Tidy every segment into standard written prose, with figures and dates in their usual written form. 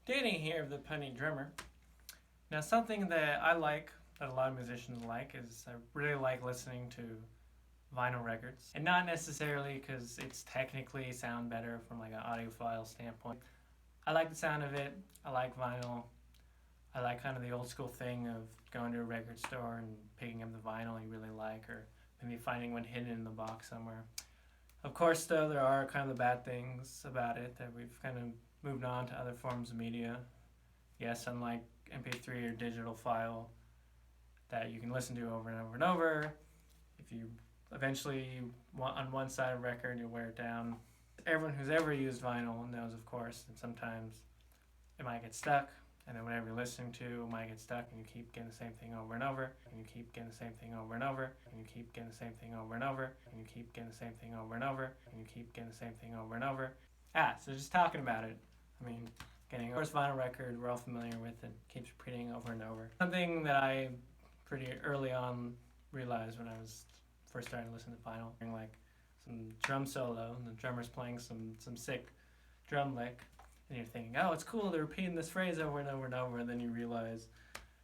Danny here of the Punny Drummer. Now, something that I like, that a lot of musicians like, is I really like listening to vinyl records. And not necessarily because it's technically sound better from like an audiophile standpoint. I like the sound of it. I like vinyl. I like kind of the old school thing of going to a record store and picking up the vinyl you really like, or maybe finding one hidden in the box somewhere. Of course, though, there are kind of the bad things about it that we've kind of moved on to other forms of media. Yes, unlike MP3 or digital file that you can listen to over and over and over. If you eventually want on one side of a record, you'll wear it down. Everyone who's ever used vinyl knows, of course, that sometimes it might get stuck, and then whatever you're listening to it might get stuck, and you keep getting the same thing over and over, and you keep getting the same thing over and over, and you keep getting the same thing over and over, and you keep getting the same thing over and over, and you keep getting the same thing over and over. So just talking about it, I mean, getting a first vinyl record we're all familiar with and keeps repeating over and over. Something that I pretty early on realized when I was first starting to listen to vinyl, like some drum solo, and the drummer's playing some sick drum lick, and you're thinking, oh, it's cool, they're repeating this phrase over and over and over, and then you realize,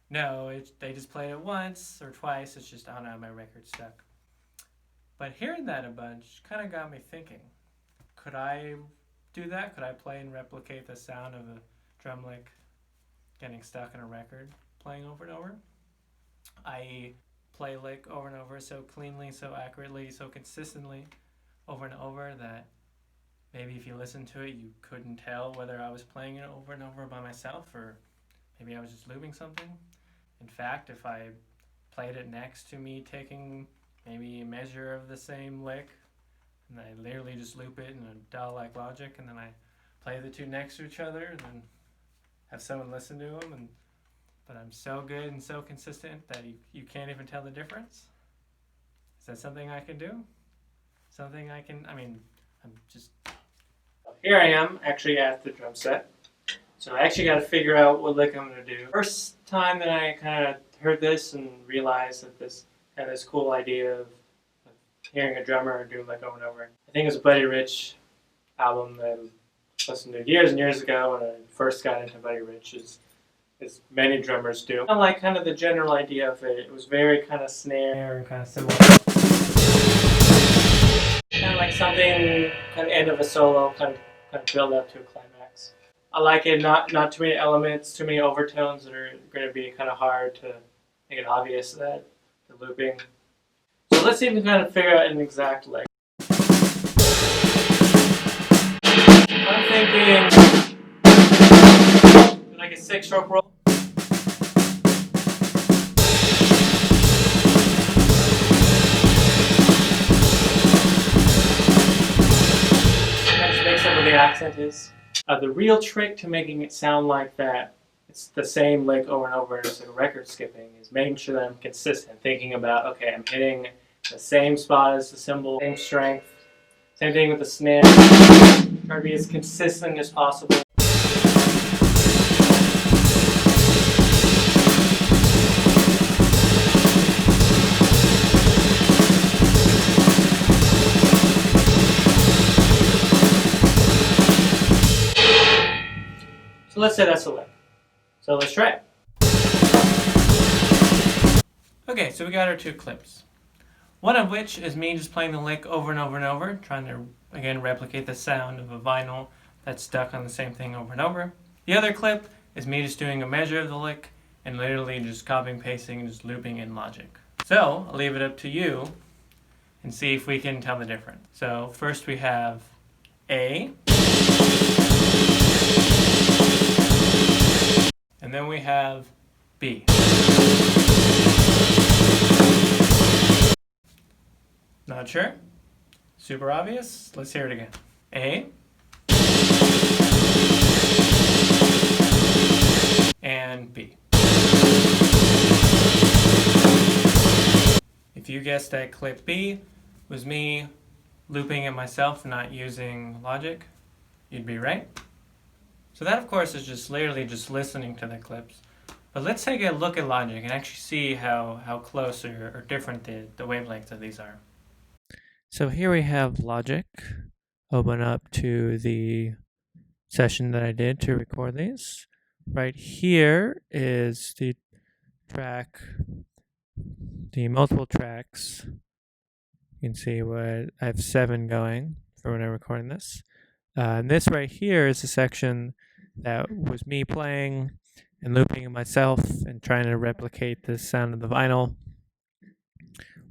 no, they just played it once or twice, it's just, oh no, my record's stuck. But hearing that a bunch kind of got me thinking, could I do that? Could I play and replicate the sound of a drum lick getting stuck in a record playing over and over? I play lick over and over so cleanly, so accurately, so consistently over and over that maybe if you listen to it you couldn't tell whether I was playing it over and over by myself or maybe I was just looping something. In fact, if I played it next to me taking maybe a measure of the same lick, and I literally just loop it in a DAW like Logic, and then I play the two next to each other, and then have someone listen to them, but I'm so good and so consistent that you can't even tell the difference. Is that something I can do? Something I can, I'm just... Here I am, actually at the drum set. So I actually got to figure out what lick I'm going to do. First time that I kind of heard this and realized that this cool idea of hearing a drummer do lick over and over. I think it was a Buddy Rich album that I listened to years and years ago when I first got into Buddy Rich, as many drummers do. I like kind of the general idea of it. It was very kind of snare and kind of similar. Kind of like something, kind of end of a solo, kind of build up to a climax. I like it, not too many elements, too many overtones that are going to be kind of hard to make it obvious that the looping. So let's see if we can kind of figure out an exact lick. I'm thinking like a 6-stroke roll. Let's mix up what the accent is. The real trick to making it sound like that, it's the same lick over and over as like record skipping, is making sure that I'm consistent, thinking about, okay, I'm hitting the same spot as the cymbal, same strength. Same thing with the snare. Try to be as consistent as possible. So let's say that's a lick. So let's try it. Okay, so we got our two clips. One of which is me just playing the lick over and over and over, trying to, again, replicate the sound of a vinyl that's stuck on the same thing over and over. The other clip is me just doing a measure of the lick and literally just copying, pasting, and just looping in Logic. So, I'll leave it up to you and see if we can tell the difference. So, first we have A, and then we have B. Not sure? Super obvious? Let's hear it again. A. And B. If you guessed that clip B was me looping it myself, not using Logic, you'd be right. So that, of course, is just literally just listening to the clips. But let's take a look at Logic and actually see how close or different the wavelengths of these are. So here we have Logic. Open up to the session that I did to record these. right here is the track, the multiple tracks. You can see what I have 7 going for when I'm recording this. And this right here is a section that was me playing and looping it myself and trying to replicate the sound of the vinyl,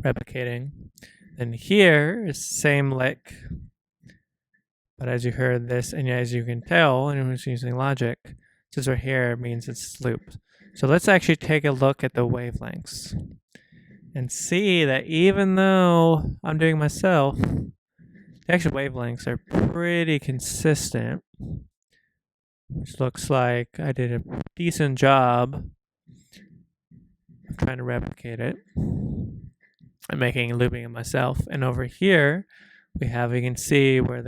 replicating. And here is the same lick, but as you heard this, and as you can tell, anyone who's using Logic, this right here means it's looped. So let's actually take a look at the wavelengths and see that even though I'm doing it myself, the actual wavelengths are pretty consistent, which looks like I did a decent job of trying to replicate it. I'm making and looping it myself. And over here, we have, you can see where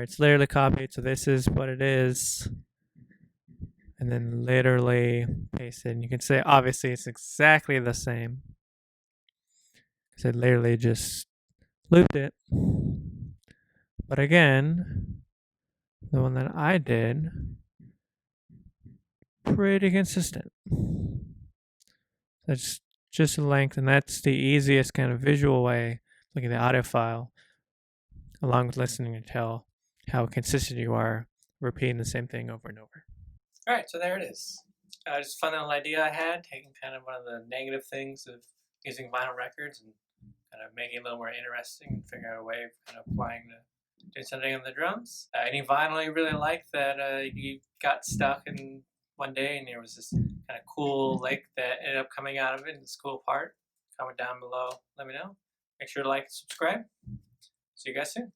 it's literally copied. So this is what it is. And then literally pasted. And you can say, obviously, it's exactly the same. Because I literally just looped it. But again, the one that I did, pretty consistent. That's just the length, and that's the easiest kind of visual way, looking at the audio file, along with listening to tell how consistent you are repeating the same thing over and over. All right, so there it is. Just a fun little idea I had, taking kind of one of the negative things of using vinyl records and kind of making it a little more interesting and figuring out a way of kind of applying to do something on the drums. Any vinyl you really like that you got stuck in one day and there was this kind of cool lick that ended up coming out of it, this cool part, comment down below, let me know. Make sure to like and subscribe. See you guys soon.